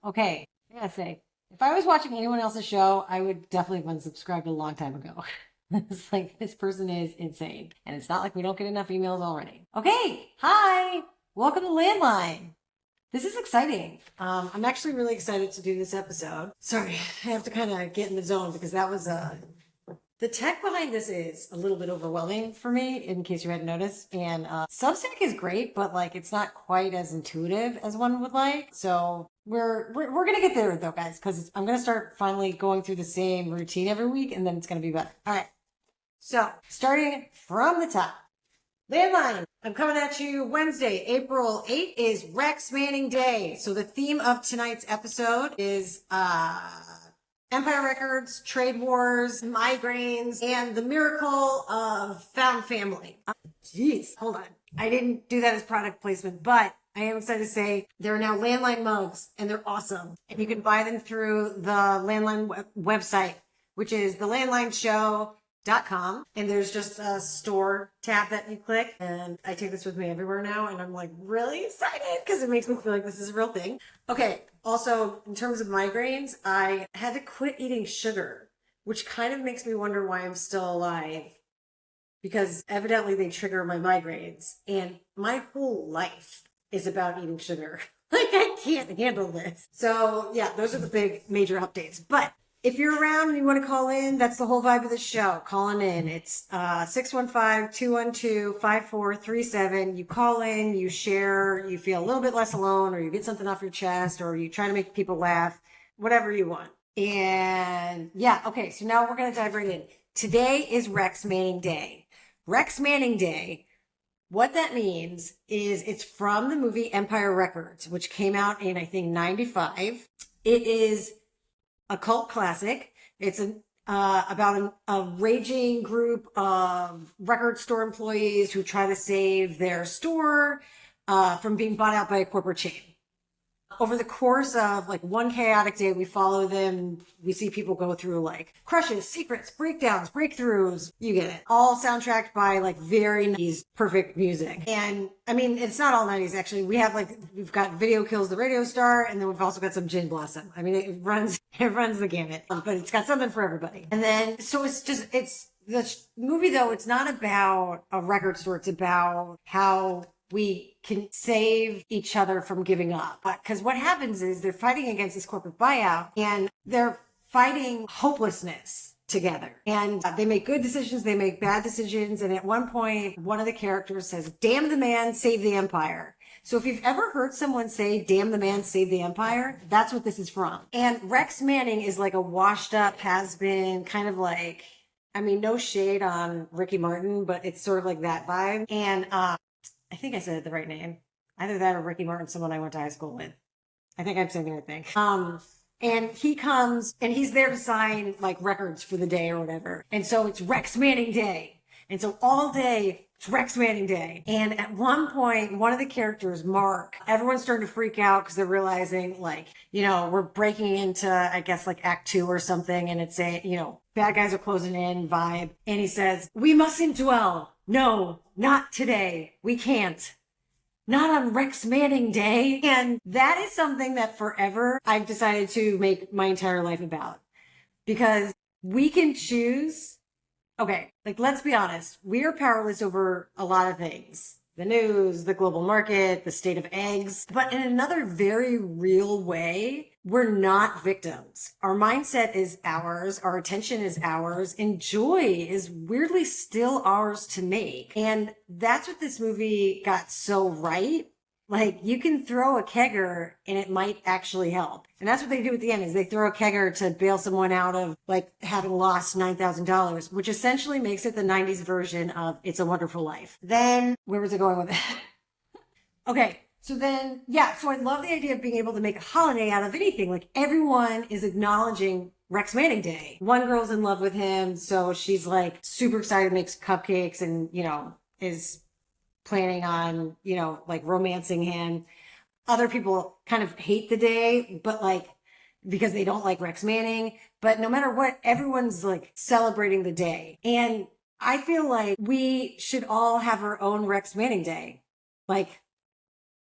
Okay, I gotta say, if I was watching anyone else's show, I would definitely have unsubscribed a long time ago. It's like this person is insane. And it's not like we don't get enough emails already. Okay, hi! Welcome to Landline. This is exciting. I'm actually really excited to do this episode. Sorry, I have to kind of get in the zone because that was the tech behind this is a little bit overwhelming for me, in case you hadn't noticed. And Substack is great, but like it's not quite as intuitive as one would like. So we're gonna get there though, guys, because I'm gonna start finally going through the same routine every week, and then it's gonna be better. All right. So starting from the top, Landline. I'm coming at you Wednesday, April 8th is Rex Manning Day. So the theme of tonight's episode is Empire Records, trade wars, migraines, and the miracle of found family. Jeez, hold on. I didn't do that as product placement, but I am excited to say there are now Landline mugs, and they're awesome. And you can buy them through the Landline website, which is thelandlineshow.com. And there's just a store tab that you click. And I take this with me everywhere now. And I'm like really excited because it makes me feel like this is a real thing. Okay. Also, in terms of migraines, I had to quit eating sugar, which kind of makes me wonder why I'm still alive. Because evidently they trigger my migraines. And my whole life is about eating sugar. Like I can't handle this. So yeah, those are the big major updates. But if you're around and you want to call in, that's the whole vibe of the show. Calling in. It's 615-212-5437. You call in, you share, you feel a little bit less alone, or you get something off your chest, or you try to make people laugh, whatever you want. And yeah, okay, so now we're going to dive right in. Today is Rex Manning Day. Rex Manning Day, what that means is it's from the movie Empire Records, which came out in, I think, 95. It is a cult classic. It's about a raging group of record store employees who try to save their store from being bought out by a corporate chain. Over the course of like one chaotic day, we follow them. We see people go through like crushes, secrets, breakdowns, breakthroughs. You get it. All soundtracked by like very 90s perfect music. And I mean, it's not all 90s actually. We've got Video Kills the Radio Star, and then we've also got some Gin Blossom. I mean, it runs the gamut, but it's got something for everybody. And then, so it's the movie though, it's not about a record store. It's about how we can save each other from giving up. Because what happens is they're fighting against this corporate buyout, and they're fighting hopelessness together. And they make good decisions, they make bad decisions. And at one point, one of the characters says, "Damn the man, save the empire." So if you've ever heard someone say, "Damn the man, save the empire," that's what this is from. And Rex Manning is like a washed up, has been kind of like, I mean, no shade on Ricky Martin, but it's sort of like that vibe. And, I think I said the right name. Either that or Ricky Martin, someone I went to high school with. I think I'm saying the right thing. And he comes and he's there to sign like records for the day or whatever. And so it's Rex Manning Day. And so all day it's Rex Manning Day. And at one point, one of the characters, Mark, everyone's starting to freak out because they're realizing like, we're breaking into, I guess like Act 2 or something. And it's bad guys are closing in vibe. And he says, "We mustn't dwell. No, not today. We can't. Not on Rex Manning Day." And that is something that forever I've decided to make my entire life about. Because we can choose. Okay, like let's be honest. We are powerless over a lot of things. The news, the global market, the state of eggs. But in another very real way, we're not victims. Our mindset is ours. Our attention is ours. And joy is weirdly still ours to make. And that's what this movie got so right. Like you can throw a kegger and it might actually help. And that's what they do at the end is they throw a kegger to bail someone out of like having lost $9,000, which essentially makes it the 90s version of It's a Wonderful Life. Then where was I going with it? Okay. So then, yeah, so I love the idea of being able to make a holiday out of anything. Like everyone is acknowledging Rex Manning Day. One girl's in love with him. So she's like super excited, makes cupcakes and, is planning on, like romancing him. Other people kind of hate the day, but like, because they don't like Rex Manning. But no matter what, everyone's like celebrating the day. And I feel like we should all have our own Rex Manning Day. Like,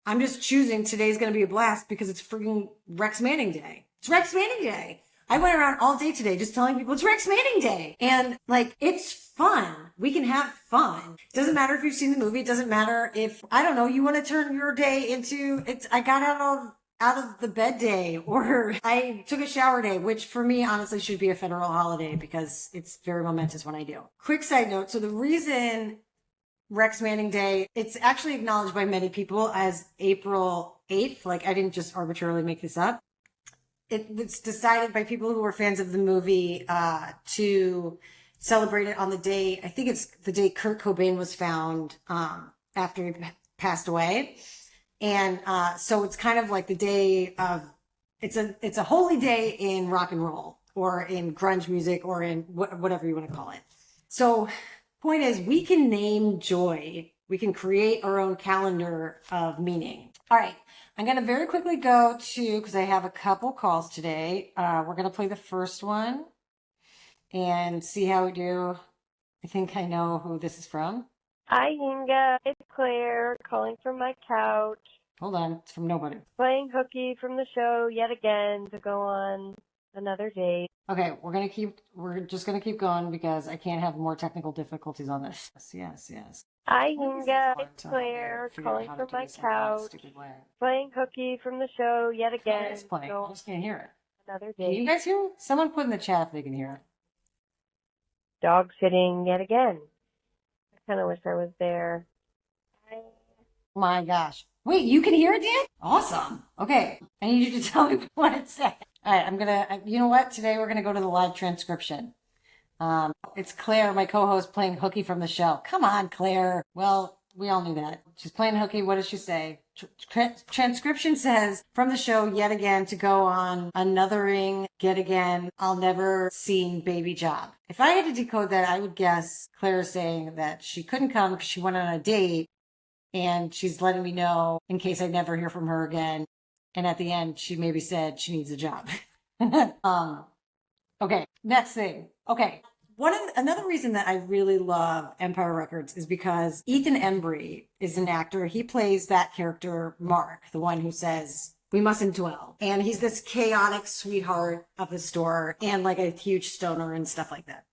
I'm just choosing today's going to be a blast because it's freaking Rex Manning Day. It's Rex Manning Day. I went around all day today just telling people it's Rex Manning Day. And like, it's fun. We can have fun. It doesn't matter if you've seen the movie. It doesn't matter if, I don't know, you want to turn your day into, I got out of the bed day, or I took a shower day, which for me honestly should be a federal holiday because it's very momentous when I do. Quick side note. So the reason Rex Manning Day, it's actually acknowledged by many people as April 8th. Like, I didn't just arbitrarily make this up. It was decided by people who were fans of the movie to celebrate it on the day, I think it's the day Kurt Cobain was found after he passed away. And so it's kind of like the day of, it's a holy day in rock and roll, or in grunge music, or in whatever you want to call it. So point is, we can name joy. We can create our own calendar of meaning. All right. I'm going to very quickly go to, because I have a couple calls today. We're going to play the first one and see how we do. I think I know who this is from. Hi, Inga. It's Claire calling from my couch. Hold on. It's from nobody. Playing hooky from the show yet again to go on another date. Okay, we're just going to keep going because I can't have more technical difficulties on this. Yes. Hi, Inga. It's Claire calling from my couch. Playing hooky from the show yet again. It's playing. I just can't hear it. Another Can you date. guys hear it? Someone put in the chat if they can hear it. Dog sitting yet again. I kind of wish I was there. My gosh. Wait, you can hear it, Dan? Awesome. Okay. I need you to tell me what it said. All right, you know what? Today we're going to go to the live transcription. It's Claire, my co-host, playing hooky from the show. Come on, Claire. Well, we all knew that. She's playing hooky. What does she say? Transcription says, from the show yet again to go on anothering yet again. I'll never seen baby job. If I had to decode that, I would guess Claire is saying that she couldn't come because she went on a date, and she's letting me know in case I never hear from her again. And at the end, she maybe said she needs a job. Okay, next thing. Okay. Another reason that I really love Empire Records is because Ethan Embry is an actor. He plays that character, Mark, the one who says, we mustn't dwell. And he's this chaotic sweetheart of the store and like a huge stoner and stuff like that.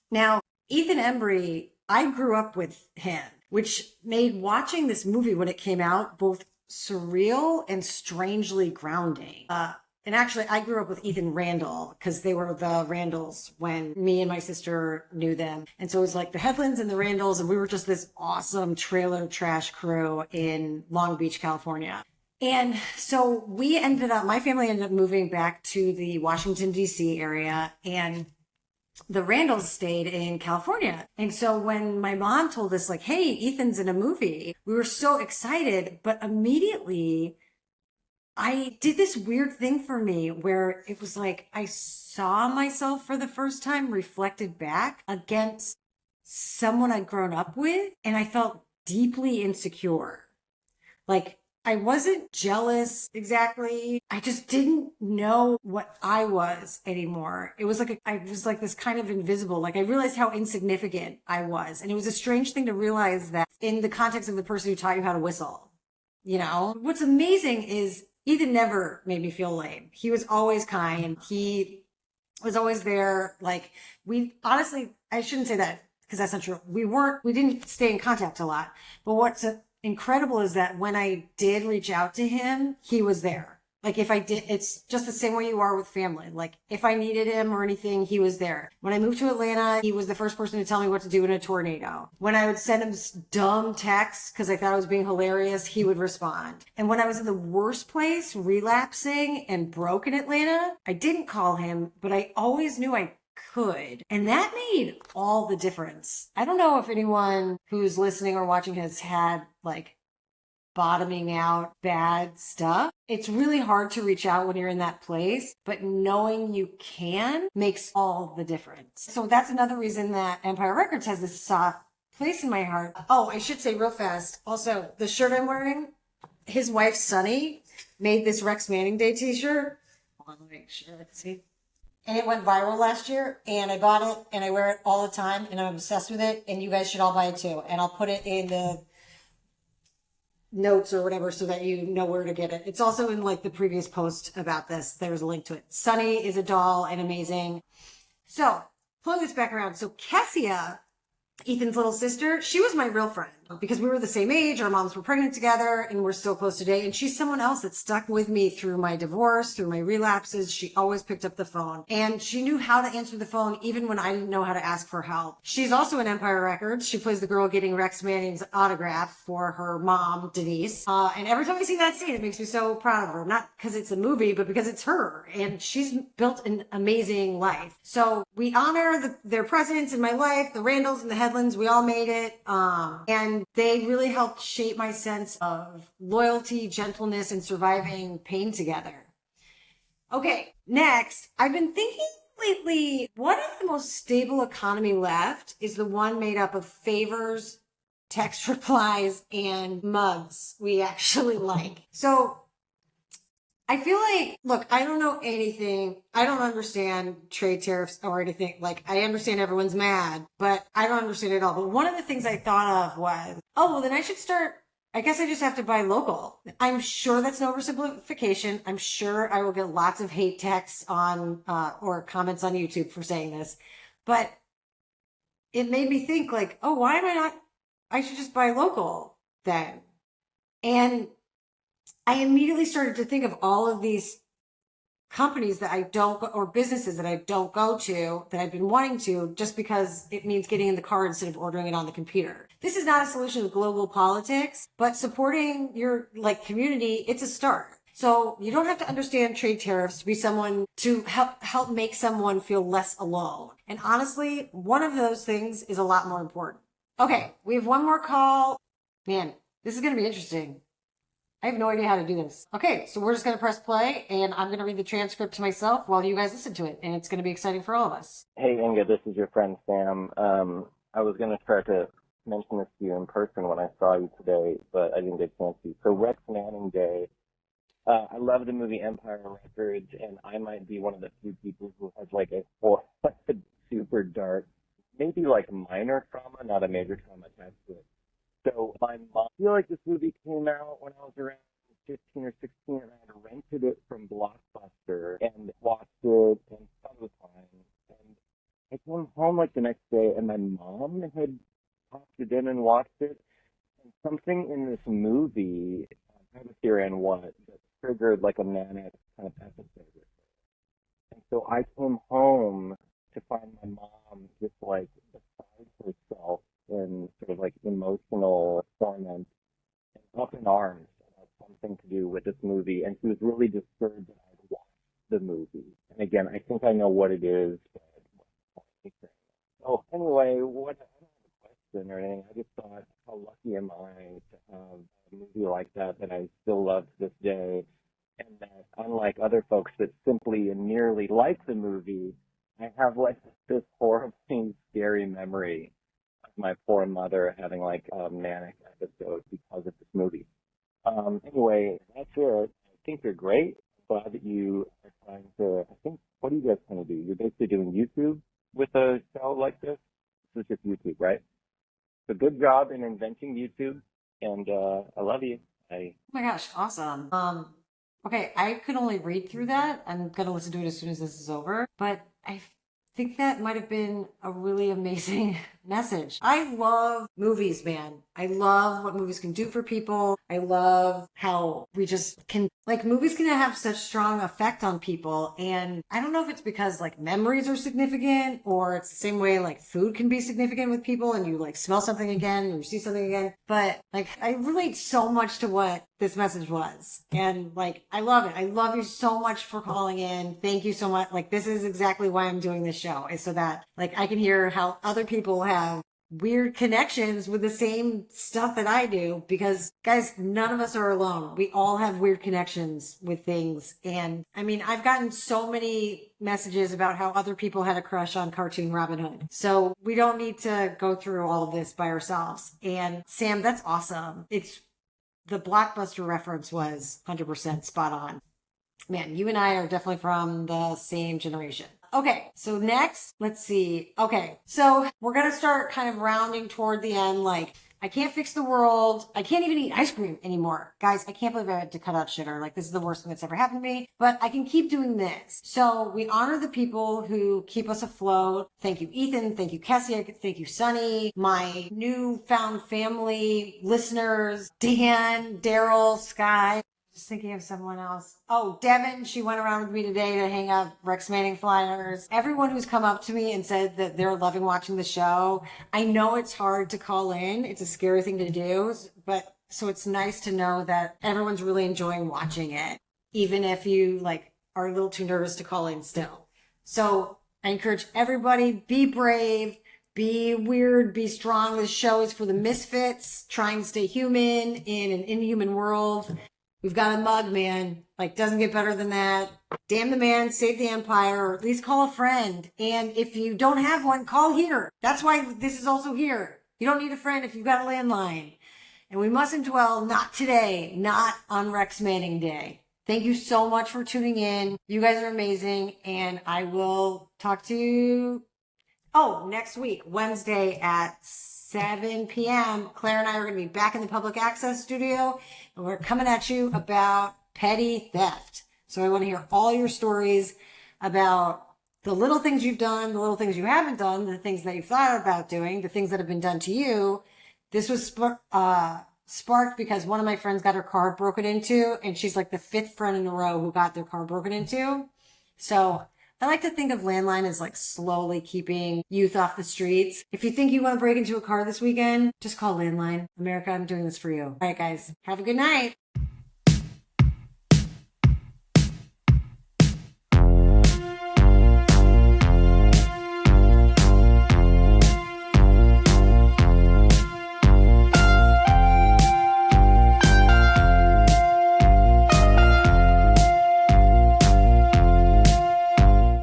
Now, Ethan Embry, I grew up with him, which made watching this movie when it came out both surreal and strangely grounding. And actually, I grew up with Ethan Randall because they were the Randalls when me and my sister knew them. And so it was like the Headlands and the Randalls, and we were just this awesome trailer trash crew in Long Beach, California. And so my family ended up moving back to the Washington, D.C. area, and the Randalls stayed in California. And so when my mom told us, like, hey, Ethan's in a movie, we were so excited, but immediately I did this weird thing for me where it was like I saw myself for the first time reflected back against someone I'd grown up with, and I felt deeply insecure. Like, I wasn't jealous exactly. I just didn't know what I was anymore. It was like I was like this kind of invisible. Like, I realized how insignificant I was. And it was a strange thing to realize that in the context of the person who taught you how to whistle. You know, what's amazing is Ethan never made me feel lame. He was always kind. He was always there. Like, honestly, I shouldn't say that because that's not true. We didn't stay in contact a lot. But what's incredible is that when I did reach out to him, he was there. Like, if I did, it's just the same way you are with family. Like, if I needed him or anything, he was there. When I moved to Atlanta, he was the first person to tell me what to do in a tornado. When I would send him dumb texts because I thought I was being hilarious, he would respond. And when I was in the worst place, relapsing and broke in Atlanta, I didn't call him, but I always knew I could. And that made all the difference. I don't know if anyone who's listening or watching has had, like, bottoming out bad stuff. It's really hard to reach out when you're in that place, but knowing you can makes all the difference. So that's another reason that Empire Records has this soft place in my heart. Oh, I should say real fast. Also, the shirt I'm wearing, his wife, Sunny, made this Rex Manning Day t-shirt. Hold on, let me make sure I can see. And it went viral last year, and I bought it, and I wear it all the time, and I'm obsessed with it, and you guys should all buy it too. And I'll put it in the notes or whatever so that you know where to get it. It's also in like the previous post about this. There's a link to it. Sunny is a doll and amazing. So pulling this back around. So Kessia, Ethan's little sister, she was my real friend because we were the same age. Our moms were pregnant together and we're still close today. And she's someone else that stuck with me through my divorce, through my relapses. She always picked up the phone and she knew how to answer the phone even when I didn't know how to ask for help. She's also in Empire Records. She plays the girl getting Rex Manning's autograph for her mom, Denise. And every time I see that scene, it makes me so proud of her. Not because it's a movie, but because it's her. And she's built an amazing life. So we honor their presence in my life, the Randalls and the Headlands. We all made it. And they really helped shape my sense of loyalty, gentleness, and surviving pain together. Okay, next, I've been thinking lately, what if the most stable economy left is the one made up of favors, text replies, and mugs we actually like? So I feel like, look, I don't know anything. I don't understand trade tariffs or anything. Like, I understand everyone's mad, but I don't understand it all. But one of the things I thought of was, oh, well, then I should start, I guess I just have to buy local. I'm sure that's an oversimplification. I'm sure I will get lots of hate texts on, or comments on YouTube for saying this. But it made me think like, oh, why am I not, I should just buy local then. And I immediately started to think of all of these companies that I don't go, or businesses that I don't go to that I've been wanting to just because it means getting in the car instead of ordering it on the computer. This is not a solution to global politics, but supporting your like community, it's a start. So you don't have to understand trade tariffs to be someone to help make someone feel less alone. And honestly, one of those things is a lot more important. Okay, we have one more call. Man, this is going to be interesting. I have no idea how to do this. Okay, so we're just going to press play, and I'm going to read the transcript to myself while you guys listen to it, and it's going to be exciting for all of us. Hey, Inga, this is your friend Sam. I was going to try to mention this to you in person when I saw you today, but I didn't get a chance to. So Rex Manning Day, I love the movie Empire Records, and I might be one of the few people who has like a super dark, maybe like minor trauma, not a major trauma attached to it. So my mom, I feel like this movie came out when I was around 15 or 16, and I had rented it from Blockbuster and watched it and fun with time. And I came home like the next day, and my mom had popped it in and watched it. And something in this movie, I have a theory on what, that triggered like a manic kind of episode. And so I came home to find my mom just like beside herself in sort of like emotional torment and up in arms about something to do with this movie. And she was really disturbed that I'd watched the movie. And again, I think I know what it is. So anyway, I don't have a question or anything. I just thought, how lucky am I to have a movie like that I still love to this day. And that unlike other folks that simply and merely like the movie, I have like this horribly scary memory of my poor mother having like a manic episode because of this movie. Anyway, that's it. I think you're great. I'm glad that you are trying to, I think, what are you guys going to do? You're basically doing YouTube with a show like this? This is just YouTube, right? So good job in inventing YouTube, and I love you. Oh my gosh, awesome. Okay, I could only read through that. I'm going to listen to it as soon as this is over, but I think that might have been a really amazing message. I love movies, man. I love what movies can do for people. I love how we just can, like, movies can have such strong effect on people. And I don't know if it's because like memories are significant, or it's the same way like food can be significant with people and you like smell something again or you see something again. But like, I relate so much to what this message was. And like, I love it. I love you so much for calling in. Thank you so much. Like, this is exactly why I'm doing this show, is so that like I can hear how other people have weird connections with the same stuff that I do, because guys, none of us are alone. We all have weird connections with things. And I mean, I've gotten so many messages about how other people had a crush on cartoon Robin Hood. So we don't need to go through all of this by ourselves. And Sam, that's awesome. The Blockbuster reference was 100% spot on. Man, you and I are definitely from the same generation. Okay, so next, let's see. Okay, so we're going to start kind of rounding toward the end. Like, I can't fix the world. I can't even eat ice cream anymore. Guys, I can't believe I had to cut out sugar. Like, this is the worst thing that's ever happened to me, but I can keep doing this. So we honor the people who keep us afloat. Thank you, Ethan. Thank you, Cassie. Thank you, Sunny. My newfound family, listeners, Dan, Daryl, Sky. Just thinking of someone else. Oh, Devin, she went around with me today to hang up Rex Manning flyers. Everyone who's come up to me and said that they're loving watching the show. I know it's hard to call in. It's a scary thing to do, but so it's nice to know that everyone's really enjoying watching it, even if you like are a little too nervous to call in still. So I encourage everybody, be brave, be weird, be strong. This show is for the misfits, trying to stay human in an inhuman world. We've got a mug, man. Like, doesn't get better than that. Damn the man, save the empire, or at least call a friend. And if you don't have one, call here. That's why this is also here. You don't need a friend if you've got a landline. And we mustn't dwell, not today, not on Rex Manning Day. Thank you so much for tuning in. You guys are amazing. And I will talk to you, next week, Wednesday at 7 p.m. Claire and I are going to be back in the public access studio, and we're coming at you about petty theft. So I want to hear all your stories about the little things you've done, the little things you haven't done, the things that you've thought about doing, the things that have been done to you. This was sparked because one of my friends got her car broken into, and she's like the 5th friend in a row who got their car broken into. So I like to think of Landline as like slowly keeping youth off the streets. If you think you want to break into a car this weekend, just call Landline. America, I'm doing this for you. All right, guys, have a good night.